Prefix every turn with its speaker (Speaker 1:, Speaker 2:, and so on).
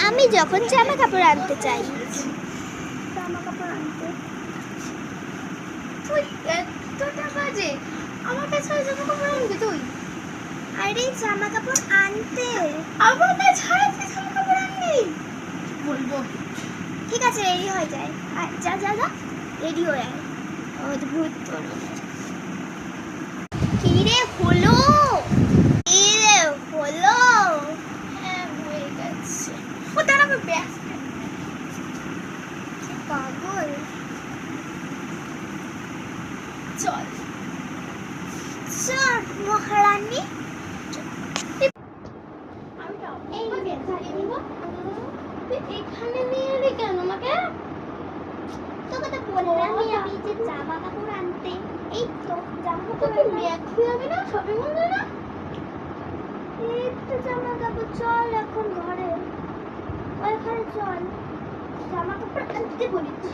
Speaker 1: আমি যখন জামা কাপড় আনতে চাই, জামা কাপড় আনতে
Speaker 2: তুই এতটা বাজে আমার কাছে জামা কাপড় আনবি তুই?
Speaker 1: আরে জামা কাপড় আনতে
Speaker 2: আমার কাছে ছাড়া তুই জামা কাপড় আনবি? বলবো
Speaker 1: ঠিক আছে, রেডি হয়ে যায়। যা যা যা, রেডি হয়ে আয়। অদ্ভুত তোর। কি রে হলো? কি রে হলো?
Speaker 2: হ্যাঁ হয়ে গেছে। ও দাঁড়াবে ব্যাস
Speaker 1: পাগল।
Speaker 2: চল
Speaker 1: চল মহারানী।
Speaker 2: এই তুই এখানে নিয়ে এলি কেন আমাকে?
Speaker 1: তোকে তো বললামই আমি যে জামা কাপড় আনতে। এই তো জামা কাপড়
Speaker 2: তুই ম্যাথি যাবি না, শপিং মল যাবি না?
Speaker 1: এই তো জামা কাপড়, চল এখন ঘরে, ওইখানে চল, জামা কাপড় আনতে বলেছি।